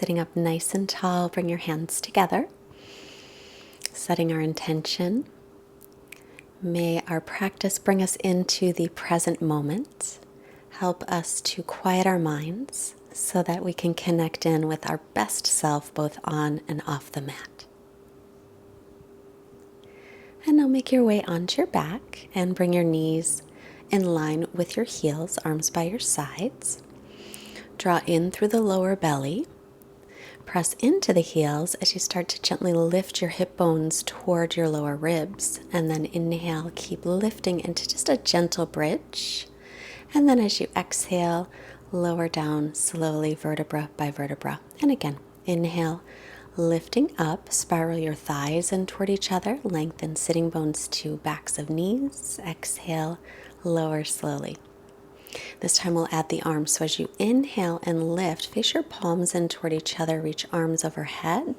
Sitting up nice and tall, bring your hands together. Setting our intention. May our practice bring us into the present moment. Help us to quiet our minds so that we can connect in with our best self both on and off the mat. And now make your way onto your back and bring your knees in line with your heels, arms by your sides. Draw in through the lower belly. Press into the heels as you start to gently lift your hip bones toward your lower ribs. And then inhale, keep lifting into just a gentle bridge. And then as you exhale, lower down slowly, vertebra by vertebra. And again, inhale, lifting up, spiral your thighs in toward each other, lengthen sitting bones to backs of knees. Exhale, lower slowly. This time we'll add the arms. So as you inhale and lift, face your palms in toward each other, reach arms overhead.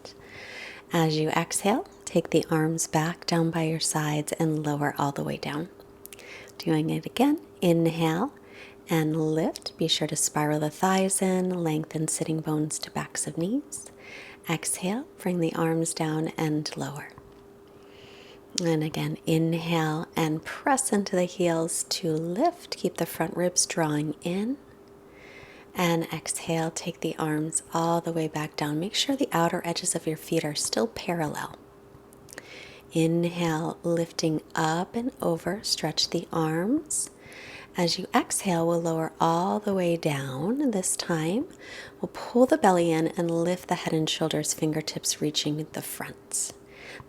As you exhale, take the arms back down by your sides and lower all the way down. Doing it again, inhale and lift. Be sure to spiral the thighs in, lengthen sitting bones to backs of knees. Exhale, bring the arms down and lower. And again, inhale and press into the heels to lift. Keep the front ribs drawing in. And exhale, take the arms all the way back down. Make sure the outer edges of your feet are still parallel. Inhale, lifting up and over. Stretch the arms. As you exhale, we'll lower all the way down. This time, we'll pull the belly in and lift the head and shoulders, fingertips reaching the front.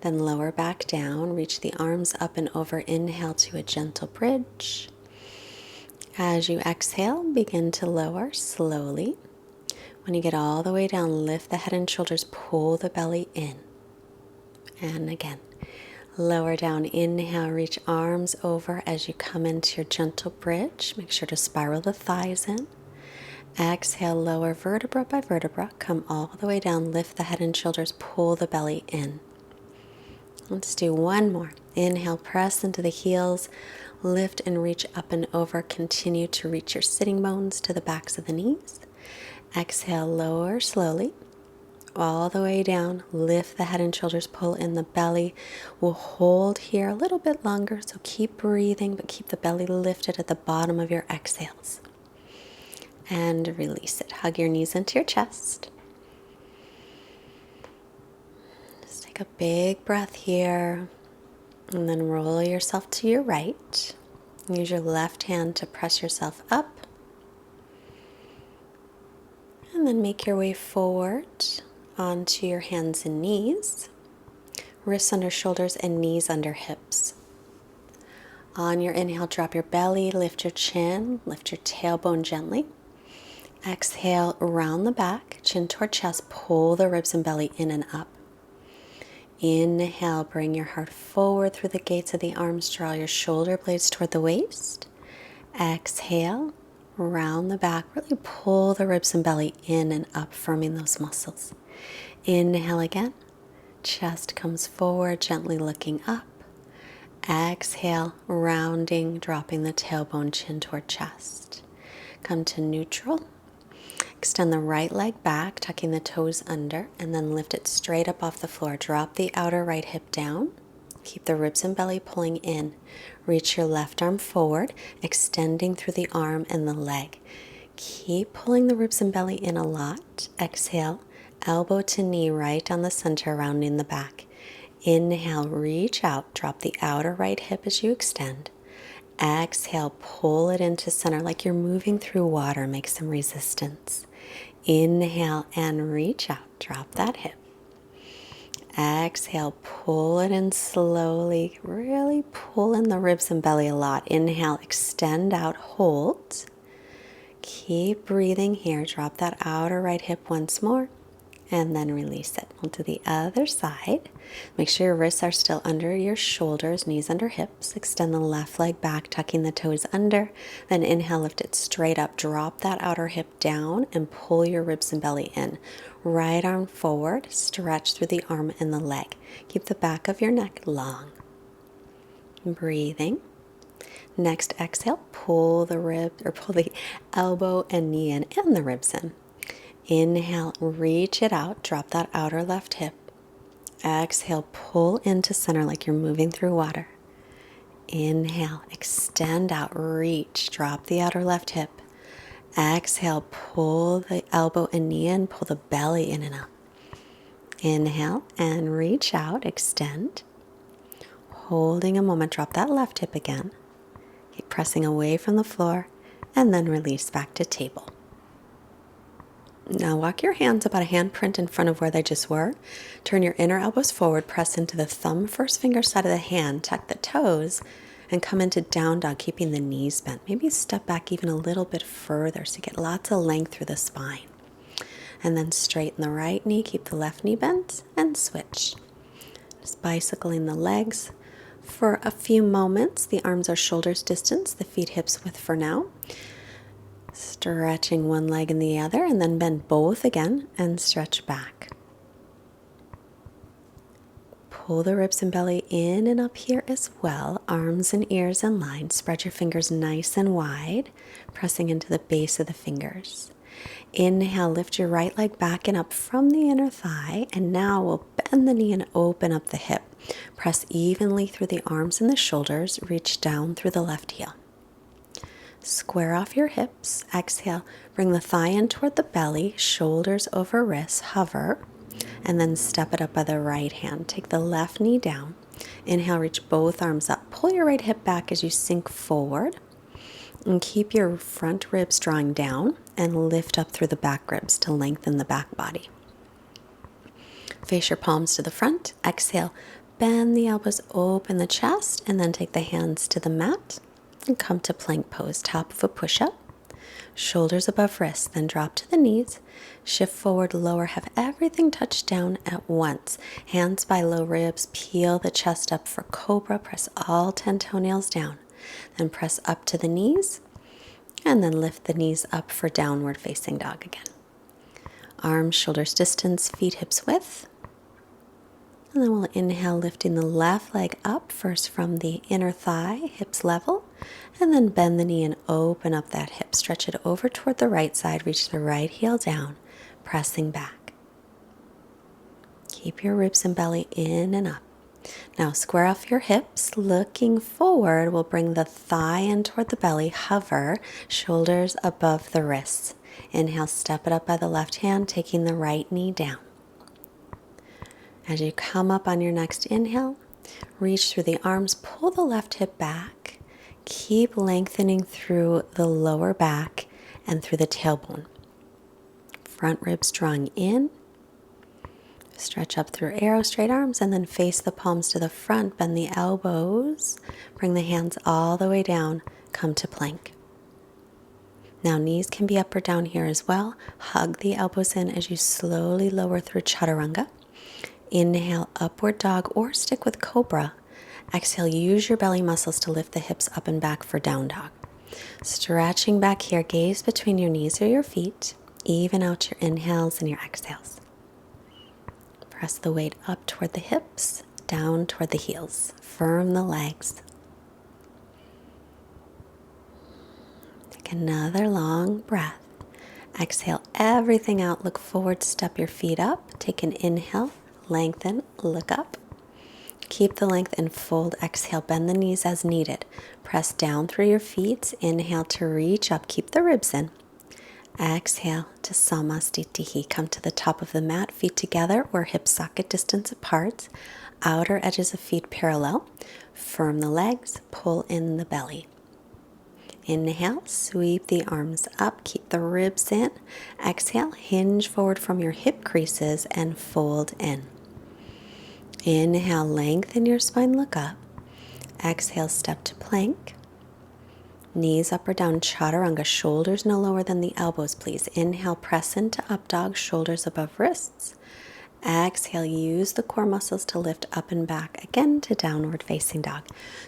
Then lower back down, reach the arms up and over. Inhale to a gentle bridge. As you exhale, begin to lower slowly. When you get all the way down, lift the head and shoulders, pull the belly in. And again, lower down, inhale, reach arms over as you come into your gentle bridge. Make sure to spiral the thighs in. Exhale, lower vertebra by vertebra. Come all the way down, lift the head and shoulders, pull the belly in. Let's do one more. Inhale, press into the heels, lift and reach up and over. Continue to reach your sitting bones to the backs of the knees. Exhale, lower slowly. All the way down, lift the head and shoulders, pull in the belly. We'll hold here a little bit longer, so keep breathing, but keep the belly lifted at the bottom of your exhales. And release it. Hug your knees into your chest. Just take a big breath here, and then roll yourself to your right. Use your left hand to press yourself up. And then make your way forward onto your hands and knees, wrists under shoulders and knees under hips. On your inhale, drop your belly, lift your chin, lift your tailbone gently. Exhale, round the back, chin toward chest, pull the ribs and belly in and up. Inhale, bring your heart forward through the gates of the arms, draw your shoulder blades toward the waist. Exhale, round the back, really pull the ribs and belly in and up, firming those muscles. Inhale again, chest comes forward, gently looking up. Exhale, rounding, dropping the tailbone, chin toward chest. Come to neutral. Extend the right leg back, tucking the toes under, and then lift it straight up off the floor. Drop the outer right hip down. Keep the ribs and belly pulling in. Reach your left arm forward, extending through the arm and the leg. Keep pulling the ribs and belly in a lot. Exhale, elbow to knee right on the center, rounding the back. Inhale, reach out, drop the outer right hip as you extend. Exhale, pull it into center like you're moving through water. Make some resistance. Inhale and reach out, drop that hip. Exhale, pull it in slowly. Really pull in the ribs and belly a lot. Inhale, extend out, hold. Keep breathing here. Drop that outer right hip once more. And then release it. Onto the other side. Make sure your wrists are still under your shoulders, knees under hips. Extend the left leg back, tucking the toes under. Then inhale, lift it straight up. Drop that outer hip down and pull your ribs and belly in. Right arm forward, stretch through the arm and the leg. Keep the back of your neck long. Breathing. Next exhale, pull the rib or pull the elbow and knee in and the ribs in. Inhale, reach it out, drop that outer left hip. Exhale, pull into center like you're moving through water. Inhale, extend out, reach, drop the outer left hip. Exhale, pull the elbow and knee in, pull the belly in and up. Inhale and reach out, extend. Holding a moment, drop that left hip again. Keep pressing away from the floor and then release back to table. Now walk your hands about a hand print in front of where they just were. Turn your inner elbows forward, press into the thumb, first finger side of the hand, tuck the toes, and come into down dog, keeping the knees bent. Maybe step back even a little bit further so you get lots of length through the spine. And then straighten the right knee, keep the left knee bent, and switch. Just bicycling the legs for a few moments. The arms are shoulders distance, the feet hips width for now. Stretching one leg and the other, and then bend both again and stretch back. Pull the ribs and belly in and up here as well. Arms and ears in line. Spread your fingers nice and wide, pressing into the base of the fingers. Inhale, lift your right leg back and up from the inner thigh, and now we'll bend the knee and open up the hip. Press evenly through the arms and the shoulders. Reach down through the left heel. Square off your hips. Exhale, bring the thigh in toward the belly, shoulders over wrists, hover, and then step it up by the right hand. Take the left knee down. Inhale, reach both arms up. Pull your right hip back as you sink forward, and keep your front ribs drawing down and lift up through the back ribs to lengthen the back body. Face your palms to the front. Exhale, bend the elbows, open the chest, and then take the hands to the mat. And come to plank pose, top of a push-up, shoulders above wrists, then drop to the knees, shift forward, lower, have everything touch down at once. Hands by low ribs, peel the chest up for cobra, press all 10 toenails down, then press up to the knees, and then lift the knees up for downward facing dog again. Arms, shoulders distance, feet hips width. And then we'll inhale, lifting the left leg up, first from the inner thigh, hips level, and then bend the knee and open up that hip. Stretch it over toward the right side, reach the right heel down, pressing back. Keep your ribs and belly in and up. Now square off your hips, looking forward, we'll bring the thigh in toward the belly, hover, shoulders above the wrists. Inhale, step it up by the left hand, taking the right knee down. As you come up on your next inhale, reach through the arms, pull the left hip back. Keep lengthening through the lower back and through the tailbone. Front ribs drawing in. Stretch up through arrow straight arms and then face the palms to the front. Bend the elbows. Bring the hands all the way down. Come to plank. Now knees can be up or down here as well. Hug the elbows in as you slowly lower through chaturanga. Inhale, upward dog, or stick with cobra. Exhale, use your belly muscles to lift the hips up and back for down dog. Stretching back here, gaze between your knees or your feet. Even out your inhales and your exhales. Press the weight up toward the hips, down toward the heels. Firm the legs. Take another long breath. Exhale everything out, look forward, step your feet up. Take an inhale. Lengthen, look up. Keep the length and fold. Exhale, bend the knees as needed. Press down through your feet. Inhale to reach up. Keep the ribs in. Exhale to Samastitihi. Come to the top of the mat, feet together or hip socket distance apart. Outer edges of feet parallel. Firm the legs, pull in the belly. Inhale, sweep the arms up, keep the ribs in. Exhale, hinge forward from your hip creases and fold in. Inhale, lengthen your spine, look up. Exhale, step to plank. Knees up or down, chaturanga, shoulders no lower than the elbows, please. Inhale, press into up dog, shoulders above wrists. Exhale, use the core muscles to lift up and back again to downward facing dog.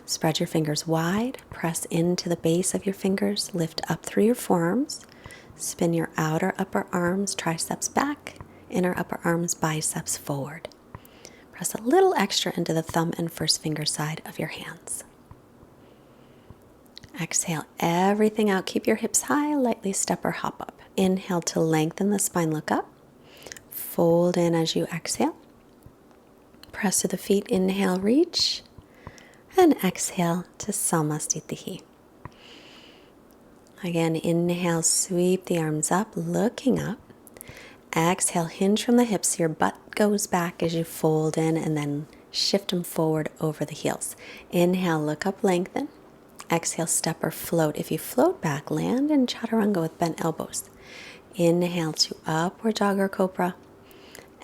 Spread your fingers wide, press into the base of your fingers, lift up through your forearms, spin your outer upper arms, triceps back, inner upper arms, biceps forward. Press a little extra into the thumb and first finger side of your hands. Exhale everything out, keep your hips high, lightly step or hop up. Inhale to lengthen the spine, look up. Fold in as you exhale. Press to the feet, inhale, reach. And exhale to Samasthiti. Again, inhale, sweep the arms up, looking up. Exhale, hinge from the hips, your butt goes back as you fold in and then shift them forward over the heels. Inhale, look up, lengthen. Exhale, step or float. If you float back, land in Chaturanga with bent elbows. Inhale to upward dog or cobra.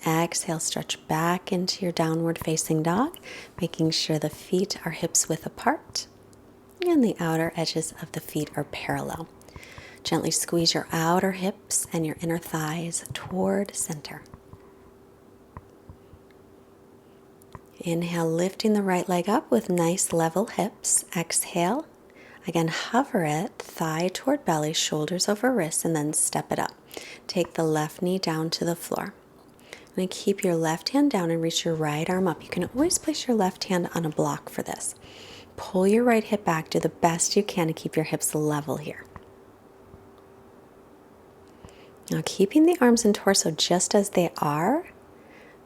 Exhale, stretch back into your downward facing dog, making sure the feet are hips width apart and the outer edges of the feet are parallel. Gently squeeze your outer hips and your inner thighs toward center. Inhale, lifting the right leg up with nice level hips. Exhale. Again, hover it, thigh toward belly, shoulders over wrists, and then step it up. Take the left knee down to the floor. And keep your left hand down and reach your right arm up. You can always place your left hand on a block for this. Pull your right hip back. Do the best you can to keep your hips level here. Now keeping the arms and torso just as they are,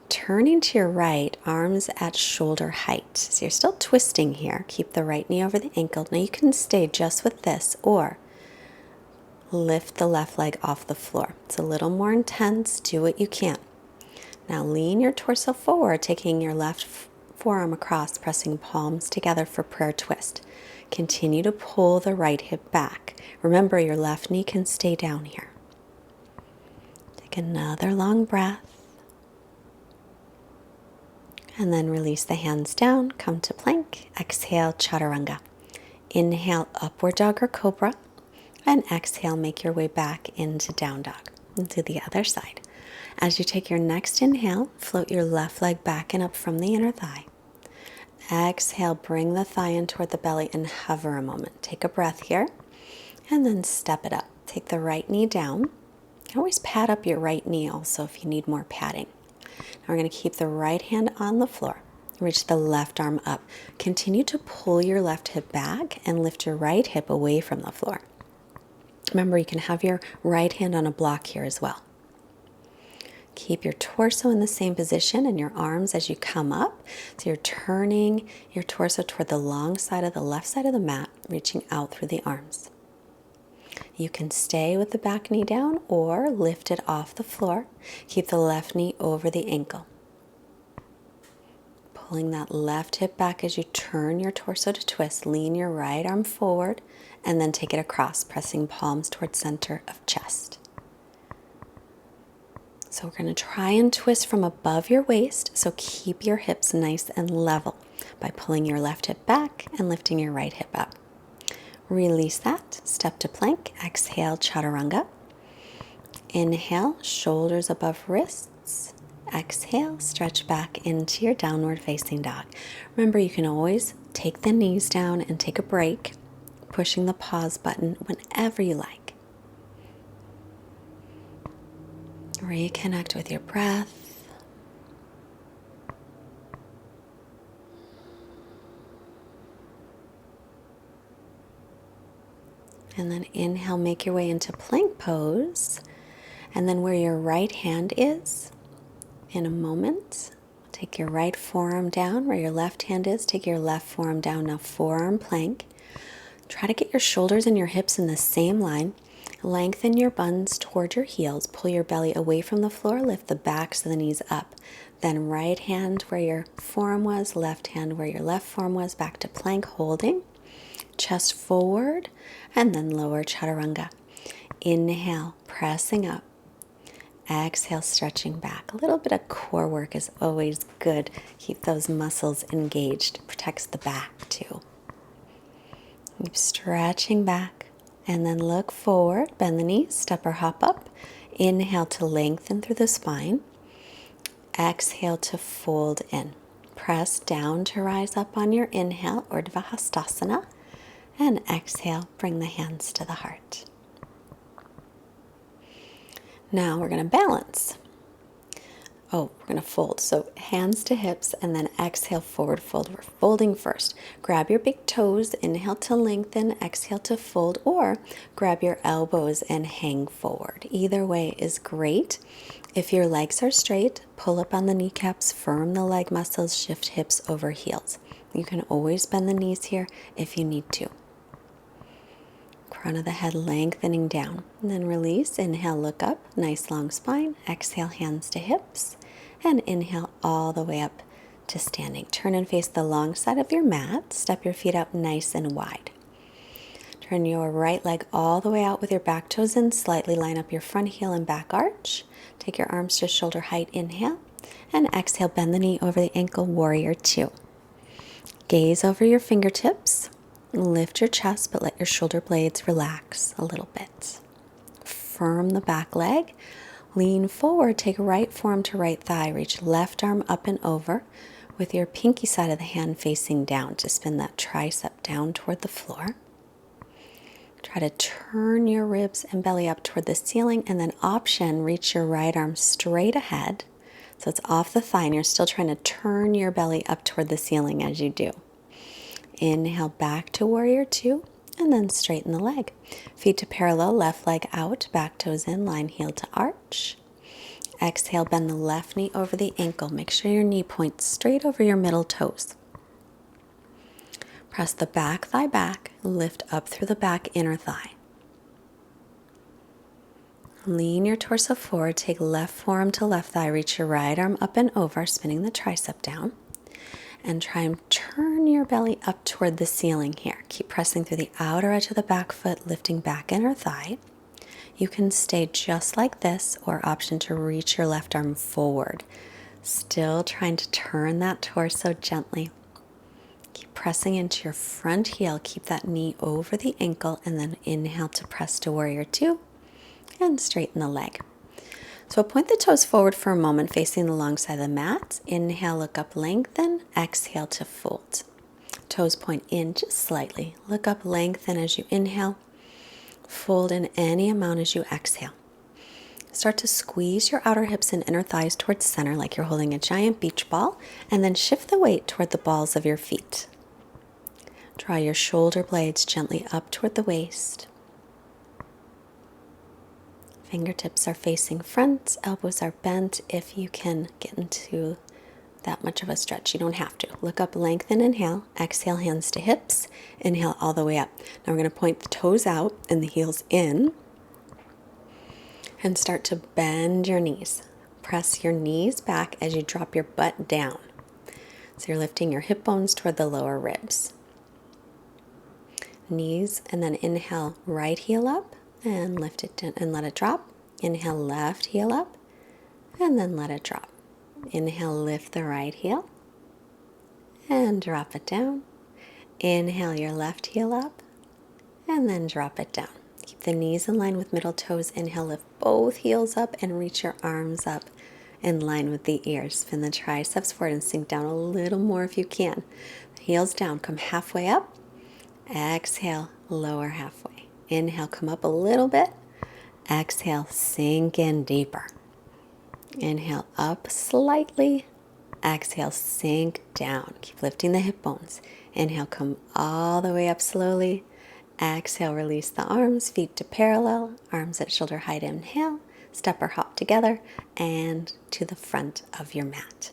turning to your right, arms at shoulder height. So you're still twisting here. Keep the right knee over the ankle. Now you can stay just with this or lift the left leg off the floor. It's a little more intense. Do what you can. Now lean your torso forward, taking your left forearm across, pressing palms together for prayer twist. Continue to pull the right hip back. Remember, your left knee can stay down here. Take another long breath. And then release the hands down, come to plank. Exhale, Chaturanga. Inhale, upward dog or cobra. And exhale, make your way back into down dog. And do the other side. As you take your next inhale, float your left leg back and up from the inner thigh. Exhale, bring the thigh in toward the belly and hover a moment. Take a breath here and then step it up. Take the right knee down. You can always pad up your right knee also if you need more padding. Now we're going to keep the right hand on the floor. Reach the left arm up. Continue to pull your left hip back and lift your right hip away from the floor. Remember, you can have your right hand on a block here as well. Keep your torso in the same position and your arms as you come up. So you're turning your torso toward the long side of the left side of the mat, reaching out through the arms. You can stay with the back knee down or lift it off the floor. Keep the left knee over the ankle. Pulling that left hip back as you turn your torso to twist. Lean your right arm forward and then take it across, pressing palms towards center of chest. So we're going to try and twist from above your waist, so keep your hips nice and level by pulling your left hip back and lifting your right hip up. Release that, step to plank, exhale, Chaturanga. Inhale, shoulders above wrists. Exhale, stretch back into your downward facing dog. Remember, you can always take the knees down and take a break, pushing the pause button whenever you like. Reconnect with your breath. And then inhale, make your way into plank pose. And then where your right hand is, in a moment, take your right forearm down. Where your left hand is, take your left forearm down. Now forearm plank. Try to get your shoulders and your hips in the same line. Lengthen your buns toward your heels. Pull your belly away from the floor. Lift the backs of the knees up. Then right hand where your forearm was, left hand where your left forearm was. Back to plank, holding. Chest forward, and then lower Chaturanga. Inhale, pressing up. Exhale, stretching back. A little bit of core work is always good. Keep those muscles engaged. Protects the back too. Keep stretching back. And then look forward, bend the knees, step or hop up. Inhale to lengthen through the spine. Exhale to fold in. Press down to rise up on your inhale, Urdhva Hastasana. And exhale, bring the hands to the heart. Now we're going to balance. We're going to fold. So hands to hips and then exhale, forward fold. We're folding first. Grab your big toes, inhale to lengthen, exhale to fold, or grab your elbows and hang forward. Either way is great. If your legs are straight, pull up on the kneecaps, firm the leg muscles, shift hips over heels. You can always bend the knees here if you need to. Crown of the head lengthening down. And then release. Inhale, look up. Nice long spine. Exhale, hands to hips. And inhale all the way up to standing. Turn and face the long side of your mat. Step your feet out nice and wide. Turn your right leg all the way out with your back toes in. Slightly line up your front heel and back arch. Take your arms to shoulder height. Inhale. And exhale, bend the knee over the ankle. Warrior two. Gaze over your fingertips. Lift your chest, but let your shoulder blades relax a little bit. Firm the back leg. Lean forward. Take right forearm to right thigh. Reach left arm up and over with your pinky side of the hand facing down to spin that tricep down toward the floor. Try to turn your ribs and belly up toward the ceiling, and then option, reach your right arm straight ahead. So it's off the thigh, and you're still trying to turn your belly up toward the ceiling as you do. Inhale back to warrior two, and then straighten the leg. Feet to parallel, left leg out, back toes in, line heel to arch. Exhale, bend the left knee over the ankle. Make sure your knee points straight over your middle toes. Press the back thigh back, lift up through the back inner thigh. Lean your torso forward, take left forearm to left thigh, reach your right arm up and over, spinning the tricep down. And try and turn your belly up toward the ceiling here. Keep pressing through the outer edge of the back foot, lifting back inner thigh. You can stay just like this, or option to reach your left arm forward. Still trying to turn that torso gently. Keep pressing into your front heel. Keep that knee over the ankle, and then inhale to press to warrior two and straighten the leg. So point the toes forward for a moment, facing the long side of the mat. Inhale, look up, lengthen. Exhale to fold. Toes point in just slightly. Look up, lengthen as you inhale. Fold in any amount as you exhale. Start to squeeze your outer hips and inner thighs towards center like you're holding a giant beach ball, and then shift the weight toward the balls of your feet. Draw your shoulder blades gently up toward the waist. Fingertips are facing front, elbows are bent. If you can get into that much of a stretch, you don't have to. Look up, lengthen, inhale. Exhale, hands to hips. Inhale all the way up. Now we're going to point the toes out and the heels in. And start to bend your knees. Press your knees back as you drop your butt down. So you're lifting your hip bones toward the lower ribs. Knees, and then inhale, right heel up. And lift it down and let it drop. Inhale, left heel up, and then let it drop. Inhale, lift the right heel, and drop it down. Inhale your left heel up, and then drop it down. Keep the knees in line with middle toes. Inhale, lift both heels up, and reach your arms up in line with the ears. Spin the triceps forward and sink down a little more if you can. Heels down, come halfway up. Exhale, lower halfway. Inhale, come up a little bit. Exhale, sink in deeper. Inhale, up slightly. Exhale, sink down. Keep lifting the hip bones. Inhale, come all the way up slowly. Exhale, release the arms, feet to parallel, arms at shoulder height. Inhale, step or hop together, and to the front of your mat.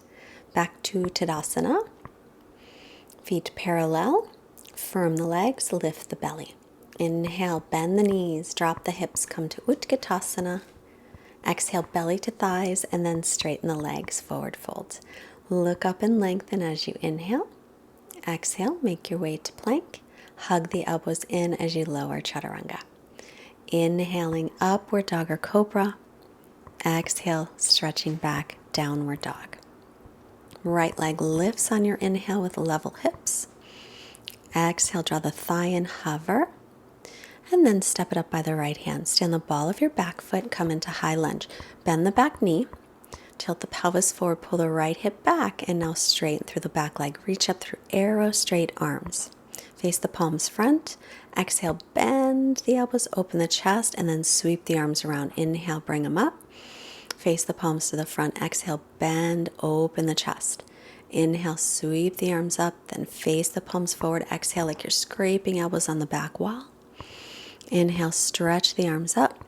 Back to Tadasana. Feet parallel. Firm the legs, lift the belly. Inhale, bend the knees, drop the hips, come to Utkatasana. Exhale, belly to thighs, and then straighten the legs, forward fold. Look up and lengthen as you inhale. Exhale, make your way to plank. Hug the elbows in as you lower chaturanga. Inhaling, upward dog or cobra. Exhale, stretching back, downward dog. Right leg lifts on your inhale with level hips. Exhale, draw the thigh in, hover. And then step it up by the right hand. Stand the ball of your back foot, come into high lunge. Bend the back knee, tilt the pelvis forward, pull the right hip back, and now straighten through the back leg. Reach up through arrow straight arms. Face the palms front. Exhale, bend the elbows, open the chest, and then sweep the arms around. Inhale, bring them up. face the palms to the front. Exhale, bend, open the chest. Inhale, sweep the arms up, then face the palms forward. Exhale like you're scraping elbows on the back wall. Inhale, stretch the arms up.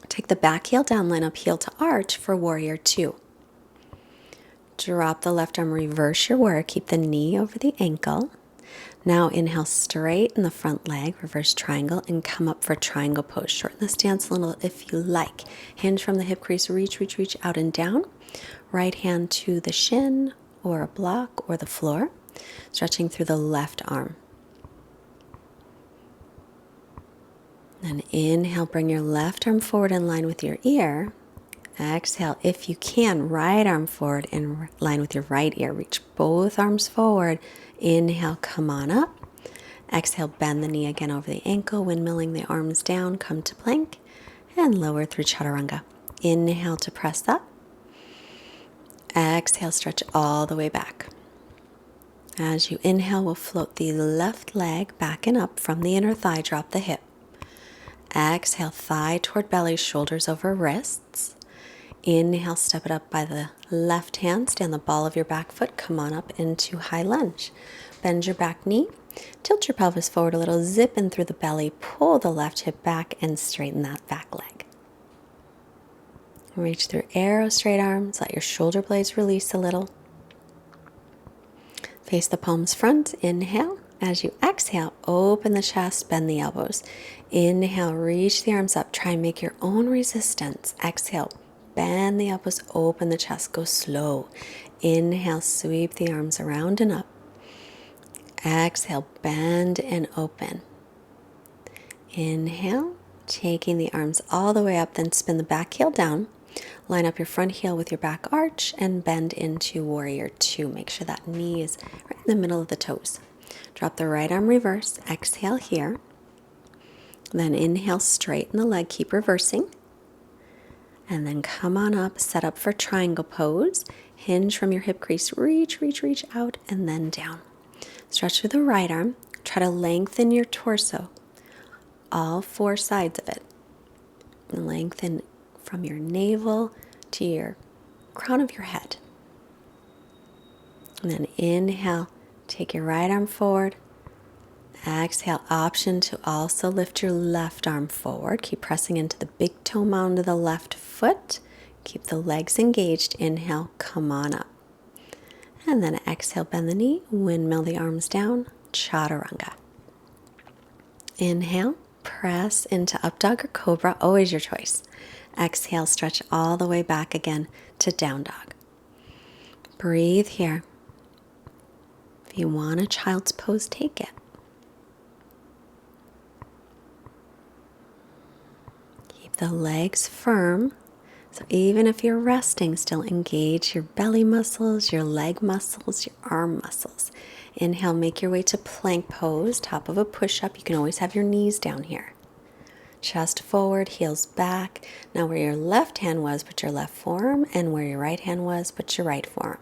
Take the back heel down, line up heel to arch for warrior two. Drop the left arm, reverse your warrior. Keep the knee over the ankle. Now inhale, straighten the front leg, reverse triangle, and come up for triangle pose. Shorten the stance a little if you like. Hinge from the hip crease, reach out and down. Right hand to the shin or a block or the floor. Stretching through the left arm. Then inhale, bring your left arm forward in line with your ear. Exhale, if you can, right arm forward in line with your right ear. Reach both arms forward. Inhale, come on up. Exhale, bend the knee again over the ankle, windmilling the arms down, come to plank, and lower through chaturanga. Inhale to press up. Exhale, stretch all the way back. As you inhale, we'll float the left leg back and up from the inner thigh, drop the hip. Exhale, thigh toward belly, shoulders over wrists. Inhale, step it up by the left hand, stand the ball of your back foot, come on up into high lunge. Bend your back knee, tilt your pelvis forward a little, zip in through the belly, pull the left hip back and straighten that back leg. Reach through arrow straight arms, let your shoulder blades release a little. Face the palms front, inhale. As you exhale, open the chest, bend the elbows. Inhale, reach the arms up, try and make your own resistance. Exhale, bend the elbows, open the chest, go slow. Inhale, sweep the arms around and up. Exhale, bend and open. Inhale, taking the arms all the way up, then spin the back heel down. Line up your front heel with your back arch and bend into warrior two. Make sure that knee is right in the middle of the toes. Drop the right arm, reverse. Exhale here. Then inhale, straighten the leg, keep reversing. And then come on up, set up for triangle pose. Hinge from your hip crease, reach out, and then down. Stretch through the right arm. Try to lengthen your torso, all four sides of it. And lengthen from your navel to your crown of your head. And then inhale, take your right arm forward. Exhale, option to also lift your left arm forward. Keep pressing into the big toe mound of the left foot. Keep the legs engaged. Inhale, come on up. And then exhale, bend the knee, windmill the arms down, chaturanga. Inhale, press into up dog or cobra, always your choice. Exhale, stretch all the way back again to down dog. Breathe here. If you want a child's pose, take it. Keep the legs firm. So even if you're resting, still engage your belly muscles, your leg muscles, your arm muscles. Inhale, make your way to plank pose, top of a push-up. You can always have your knees down here. Chest forward, heels back. Now where your left hand was, put your left forearm, and where your right hand was, put your right forearm.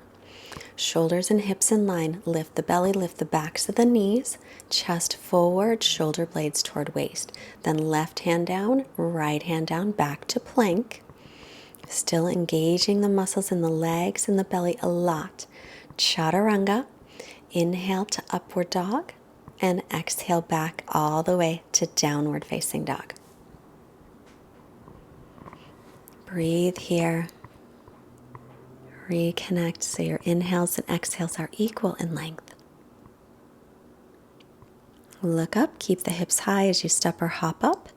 Shoulders and hips in line. Lift the belly, lift the backs of the knees. Chest forward, shoulder blades toward waist. Then left hand down, right hand down, back to plank. Still engaging the muscles in the legs and the belly a lot. Chaturanga. Inhale to upward dog. And exhale back all the way to downward facing dog. Breathe here. Reconnect so your inhales and exhales are equal in length. Look up, keep the hips high as you step or hop up.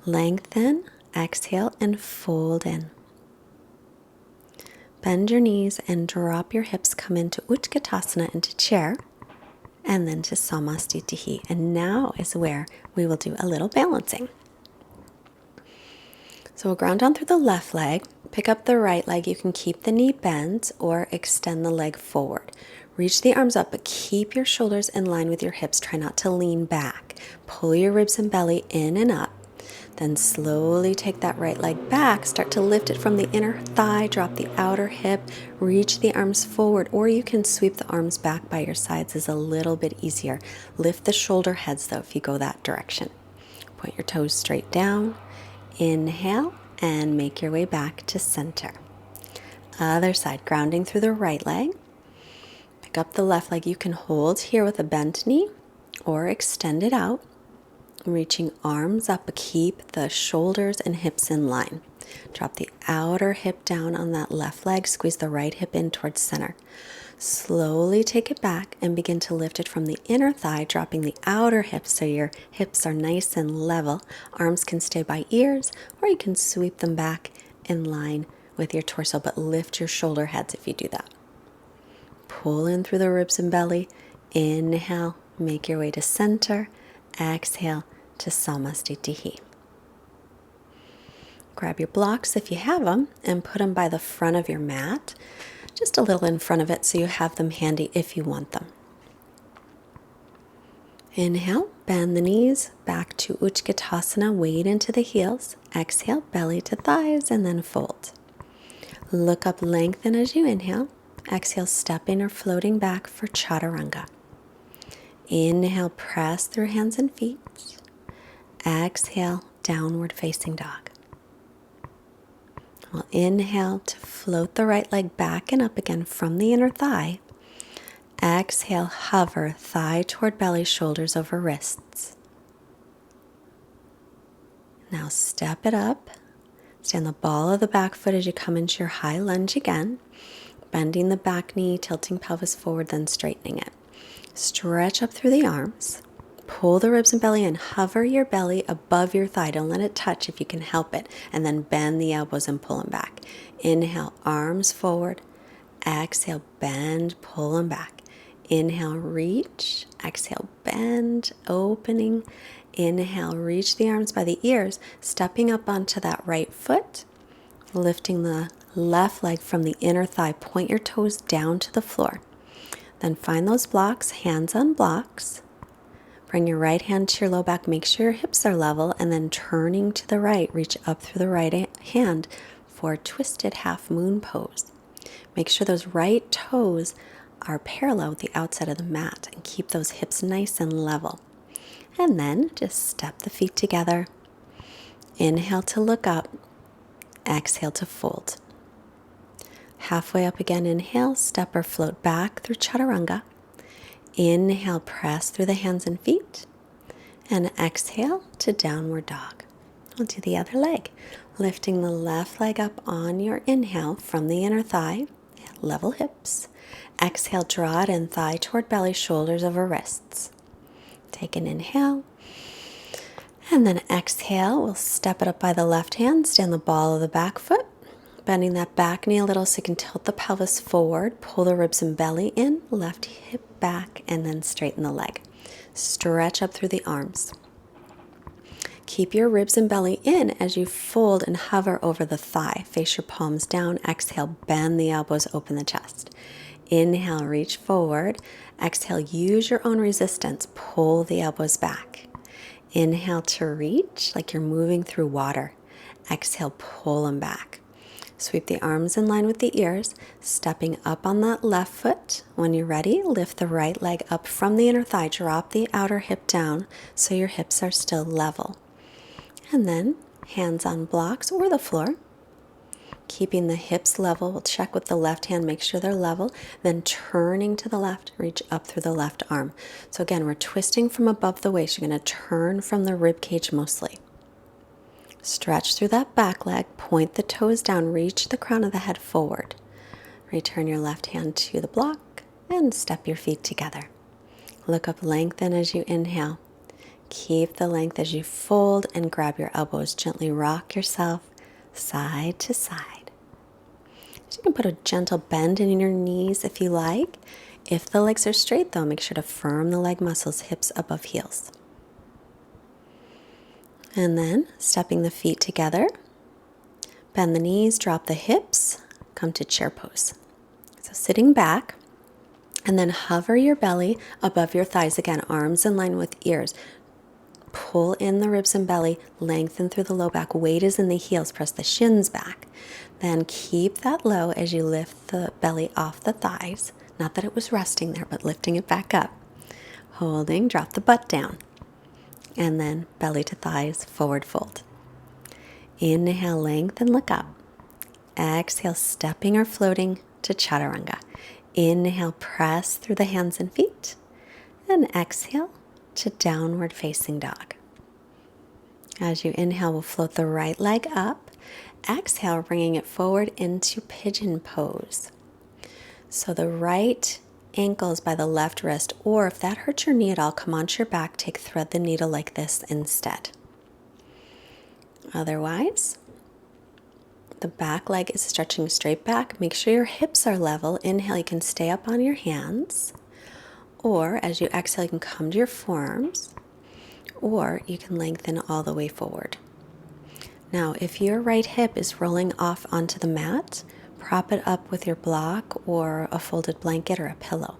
Lengthen, exhale, and fold in. Bend your knees and drop your hips. Come into Utkatasana, into chair, and then to Samastitihi. And now is where we will do a little balancing. So we'll ground down through the left leg. Pick up the right leg. You can keep the knee bent or extend the leg forward. Reach the arms up, but keep your shoulders in line with your hips. Try not to lean back. Pull your ribs and belly in and up. Then slowly take that right leg back. Start to lift it from the inner thigh. Drop the outer hip. Reach the arms forward, or you can sweep the arms back by your sides. Is a little bit easier. Lift the shoulder heads though if you go that direction. Point your toes straight down. Inhale, and make your way back to center. Other side, grounding through the right leg. Pick up the left leg. You can hold here with a bent knee or extend it out, reaching arms up. Keep the shoulders and hips in line. Drop the outer hip down on that left leg. Squeeze the right hip in towards center. Slowly take it back and begin to lift it from the inner thigh, dropping the outer hip so your hips are nice and level. Arms can stay by ears, or you can sweep them back in line with your torso, but lift your shoulder heads if you do that. Pull in through the ribs and belly. Inhale, make your way to center. Exhale to Samastitihi. Grab your blocks if you have them and put them by the front of your mat, just a little in front of it so you have them handy if you want them. Inhale, bend the knees back to Utkatasana, weight into the heels. Exhale, belly to thighs, and then fold. Look up, lengthen as you inhale. Exhale, stepping or floating back for Chaturanga. Inhale, press through hands and feet. Exhale, downward facing dog. We'll inhale to float the right leg back and up again from the inner thigh. Exhale, hover thigh toward belly, shoulders over wrists. Now step it up. Stand the ball of the back foot as you come into your high lunge again. Bending the back knee, tilting pelvis forward, then straightening it. Stretch up through the arms. Pull the ribs and belly in. Hover your belly above your thigh. Don't let it touch if you can help it. And then bend the elbows and pull them back. Inhale, arms forward. Exhale, bend, pull them back. Inhale, reach. Exhale, bend, opening. Inhale, reach the arms by the ears, stepping up onto that right foot. Lifting the left leg from the inner thigh. Point your toes down to the floor. Then find those blocks, hands on blocks. Bring your right hand to your low back. Make sure your hips are level. And then turning to the right, reach up through the right hand for a twisted half moon pose. Make sure those right toes are parallel with the outside of the mat. And keep those hips nice and level. And then just step the feet together. Inhale to look up. Exhale to fold. Halfway up again, inhale, step or float back through Chaturanga. Inhale, press through the hands and feet. And exhale to downward dog. We'll do the other leg. Lifting the left leg up on your inhale from the inner thigh. Level hips. Exhale, draw it in, thigh toward belly, shoulders over wrists. Take an inhale. And then exhale, we'll step it up by the left hand. Stand the ball of the back foot. Bending that back knee a little so you can tilt the pelvis forward. Pull the ribs and belly in. Left hip back and then straighten the leg. Stretch up through the arms. Keep your ribs and belly in as you fold and hover over the thigh. Face your palms down. Exhale, bend the elbows, open the chest. Inhale, reach forward. Exhale, use your own resistance. Pull the elbows back. Inhale to reach like you're moving through water. Exhale, pull them back. Sweep the arms in line with the ears, stepping up on that left foot. When you're ready, lift the right leg up from the inner thigh. Drop the outer hip down so your hips are still level. And then hands on blocks or the floor. Keeping the hips level, we'll check with the left hand, make sure they're level. Then turning to the left, reach up through the left arm. So again, we're twisting from above the waist. You're going to turn from the rib cage mostly. Stretch through that back leg, point the toes down, reach the crown of the head forward. Return your left hand to the block and step your feet together. Look up, lengthen as you inhale. Keep the length as you fold and grab your elbows. Gently rock yourself side to side. So you can put a gentle bend in your knees if you like. If the legs are straight though, make sure to firm the leg muscles, hips above heels. And then stepping the feet together, bend the knees, drop the hips, come to chair pose. So sitting back, and then hover your belly above your thighs. Again, arms in line with ears. Pull in the ribs and belly, lengthen through the low back. Weight is in the heels, press the shins back. Then keep that low as you lift the belly off the thighs. Not that it was resting there, but lifting it back up. Holding, drop the butt down. And then belly to thighs, forward fold. Inhale, lengthen, look up. Exhale, stepping or floating to chaturanga. Inhale, press through the hands and feet. And exhale to downward facing dog. As you inhale, we'll float the right leg up. Exhale, bringing it forward into pigeon pose. So the right ankle is by the left wrist, or if that hurts your knee at all, come onto your back, thread the needle like this instead. Otherwise, the back leg is stretching straight back. Make sure your hips are level. Inhale, you can stay up on your hands, or as you exhale, you can come to your forearms, or you can lengthen all the way forward. Now, if your right hip is rolling off onto the mat, prop it up with your block or a folded blanket or a pillow.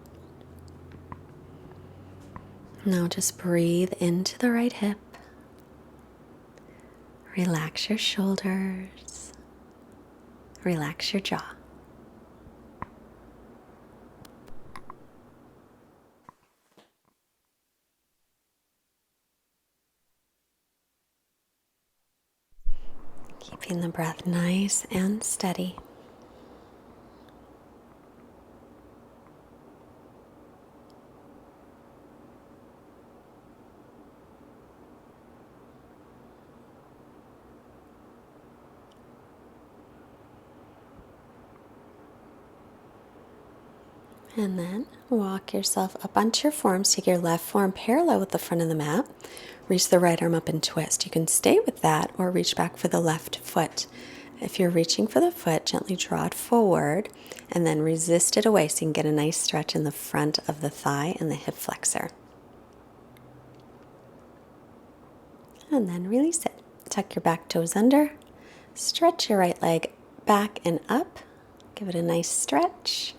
Now just breathe into the right hip. Relax your shoulders. Relax your jaw. Keeping the breath nice and steady. And then walk yourself up onto your forearms. Take your left forearm parallel with the front of the mat. Reach the right arm up and twist. You can stay with that or reach back for the left foot. If you're reaching for the foot, gently draw it forward and then resist it away so you can get a nice stretch in the front of the thigh and the hip flexor. And then release it. Tuck your back toes under. Stretch your right leg back and up. Give it a nice stretch.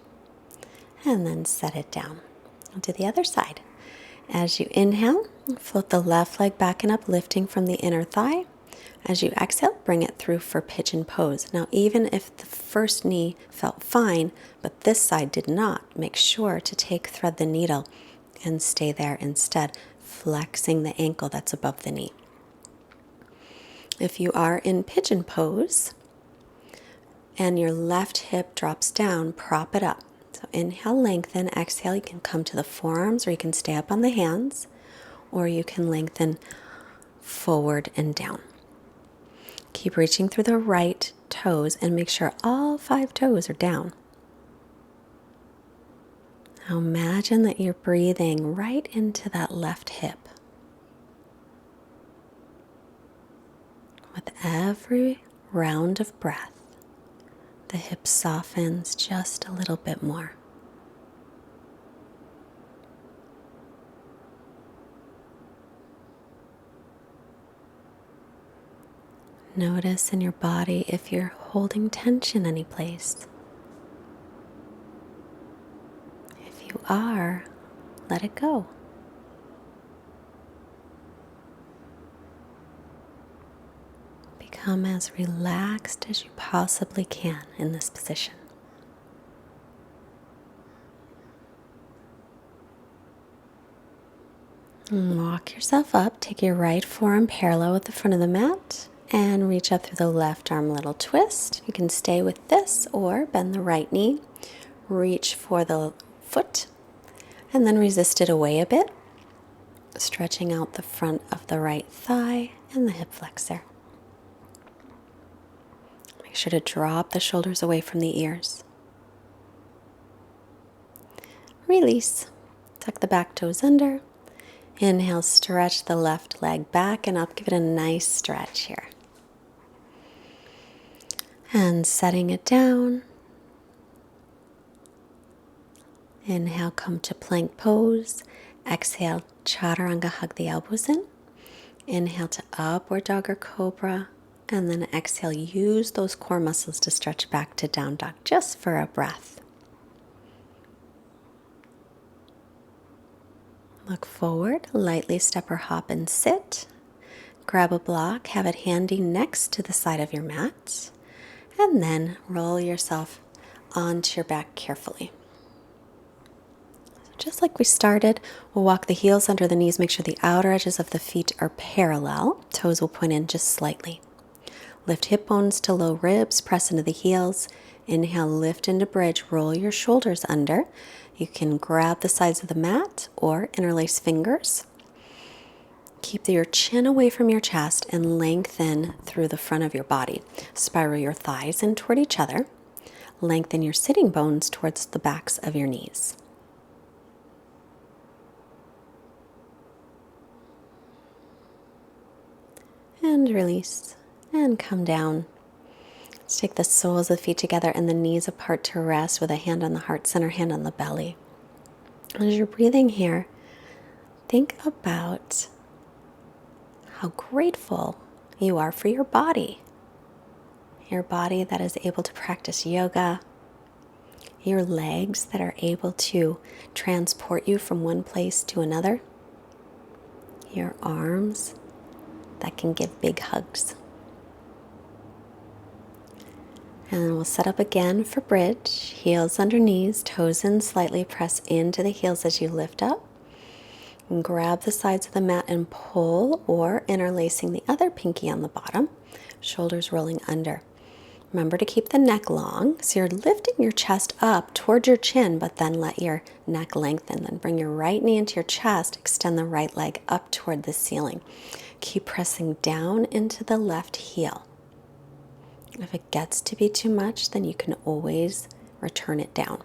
And then set it down. I'll do the other side. As you inhale, float the left leg back and up, lifting from the inner thigh. As you exhale, bring it through for pigeon pose. Now, even if the first knee felt fine, but this side did not, make sure to thread the needle and stay there instead, flexing the ankle that's above the knee. If you are in pigeon pose and your left hip drops down, prop it up. So inhale, lengthen. Exhale, you can come to the forearms or you can stay up on the hands, or you can lengthen forward and down. Keep reaching through the right toes and make sure all 5 toes are down. Now imagine that you're breathing right into that left hip. With every round of breath, the hip softens just a little bit more. Notice in your body if you're holding tension any place. If you are, let it go. Become as relaxed as you possibly can in this position. And walk yourself up. Take your right forearm parallel with the front of the mat and reach up through the left arm, little twist. You can stay with this or bend the right knee. Reach for the foot and then resist it away a bit, stretching out the front of the right thigh and the hip flexor. Make sure to drop the shoulders away from the ears. Release. Tuck the back toes under. Inhale, stretch the left leg back and up. Give it a nice stretch here. And setting it down. Inhale, come to plank pose. Exhale, chaturanga, hug the elbows in. Inhale to upward dog or cobra. And then exhale, use those core muscles to stretch back to down dog just for a breath. Look forward, lightly step or hop and sit. Grab a block, have it handy next to the side of your mat. And then roll yourself onto your back carefully. So just like we started, we'll walk the heels under the knees. Make sure the outer edges of the feet are parallel. Toes will point in just slightly. Lift hip bones to low ribs, press into the heels. Inhale, lift into bridge, roll your shoulders under. You can grab the sides of the mat or interlace fingers. Keep your chin away from your chest and lengthen through the front of your body. Spiral your thighs in toward each other. Lengthen your sitting bones towards the backs of your knees. And release and come down. Let's take the soles of the feet together and the knees apart to rest with a hand on the heart center, hand on the belly. As you're breathing here, think about how grateful you are for your body. Your body that is able to practice yoga. Your legs that are able to transport you from one place to another. Your arms that can give big hugs. And then we'll set up again for bridge. Heels under knees, toes in slightly. Press into the heels as you lift up. And grab the sides of the mat and pull, or interlacing the other pinky on the bottom. Shoulders rolling under. Remember to keep the neck long. So you're lifting your chest up toward your chin, but then let your neck lengthen. Then bring your right knee into your chest. Extend the right leg up toward the ceiling. Keep pressing down into the left heel. If it gets to be too much, then you can always return it down.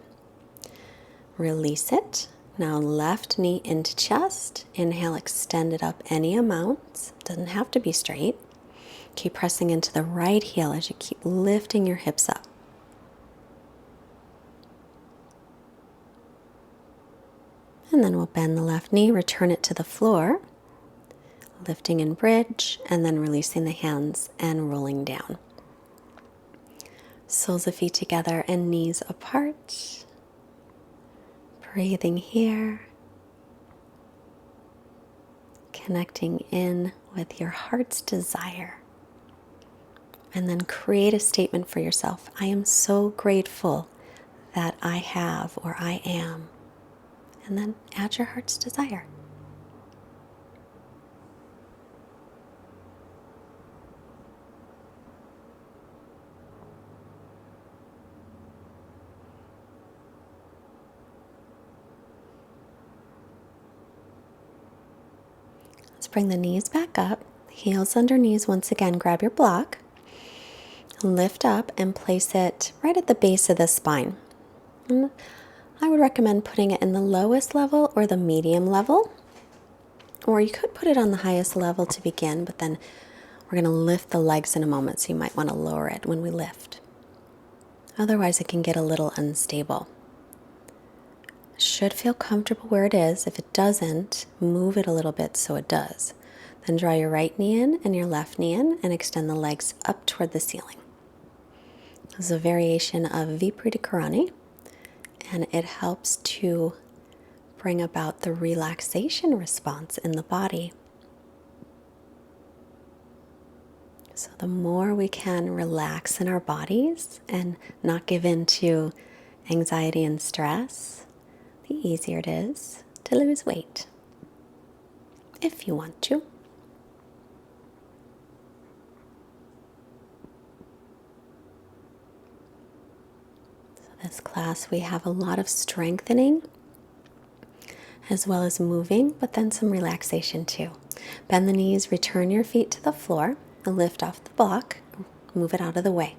Release it. Now left knee into chest. Inhale, extend it up any amount. Doesn't have to be straight. Keep pressing into the right heel as you keep lifting your hips up. And then we'll bend the left knee, return it to the floor. Lifting in bridge, and then releasing the hands and rolling down. Soles of feet together and knees apart. Breathing here. Connecting in with your heart's desire. And then create a statement for yourself. I am so grateful that I have, or I am. And then add your heart's desire. Let's bring the knees back up, heels under knees. Once again, grab your block, lift up and place it right at the base of the spine. And I would recommend putting it in the lowest level or the medium level, or you could put it on the highest level to begin, but then we're going to lift the legs in a moment, so you might want to lower it when we lift. Otherwise, it can get a little unstable. Should feel comfortable where it is. If it doesn't, move it a little bit so it does. Then draw your right knee in and your left knee in and extend the legs up toward the ceiling. This is a variation of Viparita Karani, and it helps to bring about the relaxation response in the body. So the more we can relax in our bodies and not give in to anxiety and stress, the easier it is to lose weight, if you want to. So this class, we have a lot of strengthening as well as moving, but then some relaxation too. Bend the knees, return your feet to the floor, and lift off the block, move it out of the way.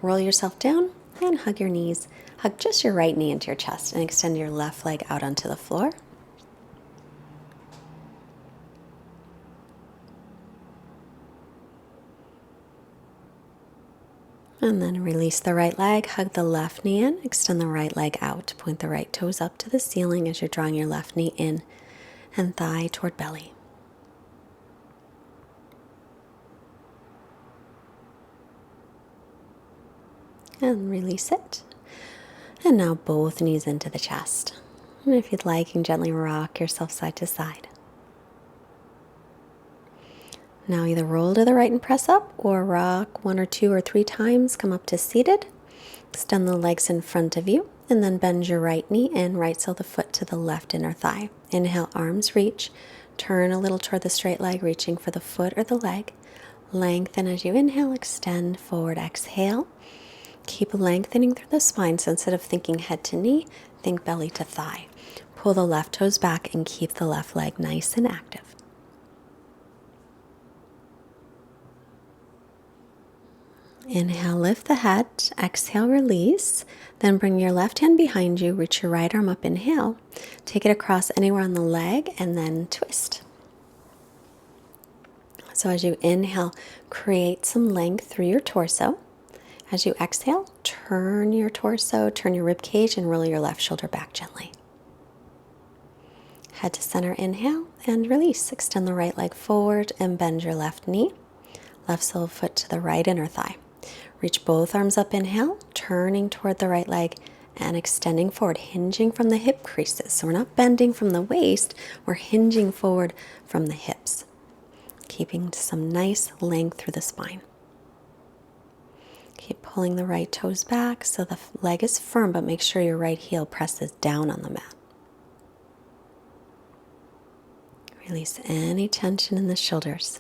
Roll yourself down and hug your knees. Hug just your right knee into your chest and extend your left leg out onto the floor. And then release the right leg, hug the left knee in, extend the right leg out. Point the right toes up to the ceiling as you're drawing your left knee in and thigh toward belly. And release it. And now both knees into the chest. And if you'd like, you can gently rock yourself side to side. Now either roll to the right and press up, or rock 1 or 2 or 3 times, come up to seated. Extend the legs in front of you, and then bend your right knee in, right sole of the foot to the left inner thigh. Inhale, arms reach. Turn a little toward the straight leg, reaching for the foot or the leg. Lengthen as you inhale, extend forward, exhale. Keep lengthening through the spine, so instead of thinking head to knee, think belly to thigh. Pull the left toes back and keep the left leg nice and active. Inhale, lift the head. Exhale, release. Then bring your left hand behind you. Reach your right arm up. Inhale. Take it across anywhere on the leg and then twist. So as you inhale, create some length through your torso. As you exhale, turn your torso, turn your rib cage, and roll your left shoulder back gently. Head to center, inhale, and release. Extend the right leg forward and bend your left knee. Left sole foot to the right inner thigh. Reach both arms up, inhale, turning toward the right leg and extending forward, hinging from the hip creases. So we're not bending from the waist, we're hinging forward from the hips, keeping some nice length through the spine. Keep pulling the right toes back so the leg is firm, but make sure your right heel presses down on the mat. Release any tension in the shoulders.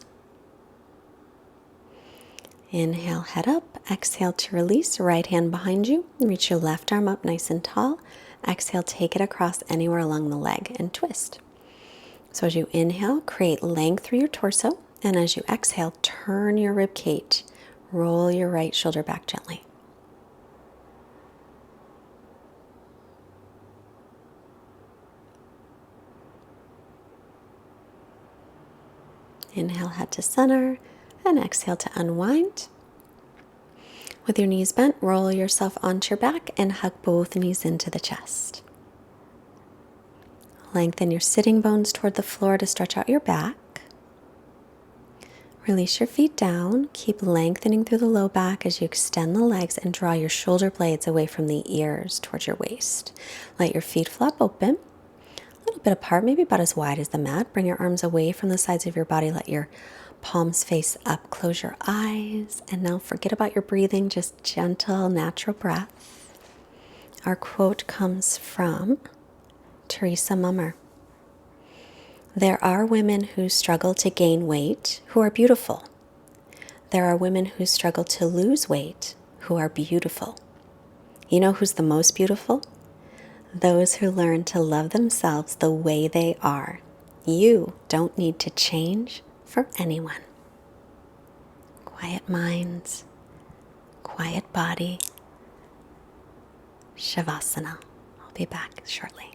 Inhale, head up. Exhale to release. Right hand behind you. Reach your left arm up nice and tall. Exhale, take it across anywhere along the leg and twist. So as you inhale, create length through your torso. And as you exhale, turn your rib cage. Roll your right shoulder back gently. Inhale, head to center. And exhale to unwind. With your knees bent, roll yourself onto your back and hug both knees into the chest. Lengthen your sitting bones toward the floor to stretch out your back. Release your feet down. Keep lengthening through the low back as you extend the legs and draw your shoulder blades away from the ears towards your waist. Let your feet flap open, a little bit apart, maybe about as wide as the mat. Bring your arms away from the sides of your body. Let your palms face up. Close your eyes. And now forget about your breathing, just gentle, natural breath. Our quote comes from Teresa Mummer. There are women who struggle to gain weight who are beautiful. There are women who struggle to lose weight who are beautiful. You know who's the most beautiful? Those who learn to love themselves the way they are. You don't need to change for anyone. Quiet minds, quiet body. Shavasana. I'll be back shortly.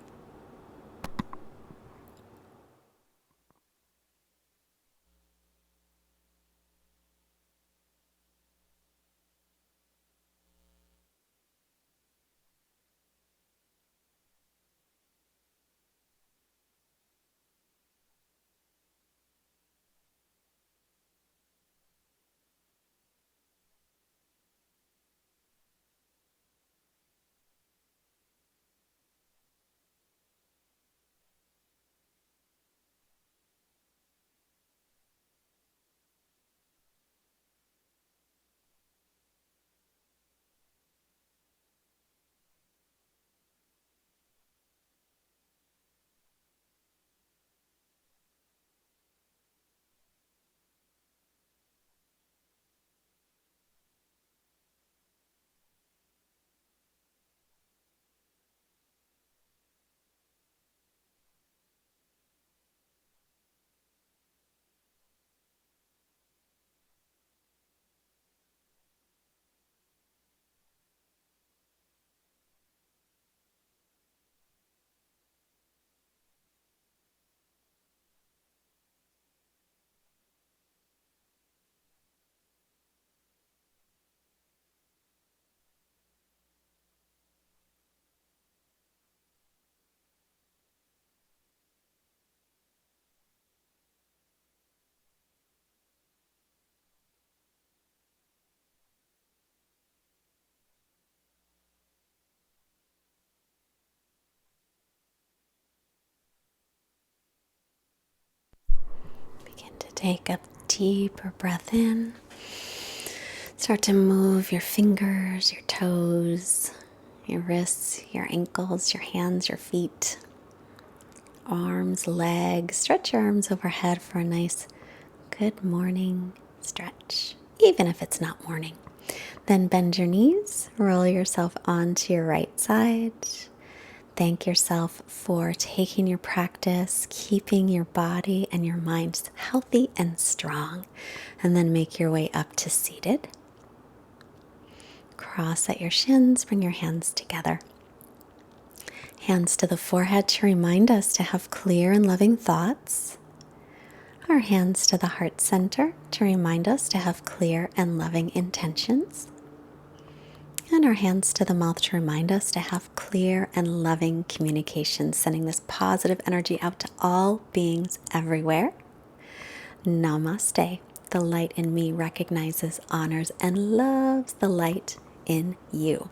Begin to take a deeper breath in. Start to move your fingers, your toes, your wrists, your ankles, your hands, your feet, arms, legs. Stretch your arms overhead for a nice good morning Stretch, even if it's not morning. Then bend your knees, roll yourself onto your right side. Thank yourself for taking your practice, keeping your body and your mind healthy and strong. And then make your way up to seated. Cross at your shins, bring your hands together. Hands to the forehead to remind us to have clear and loving thoughts. Our hands to the heart center to remind us to have clear and loving intentions. And our hands to the mouth to remind us to have clear and loving communication, sending this positive energy out to all beings everywhere. Namaste. The light in me recognizes, honors, and loves the light in you.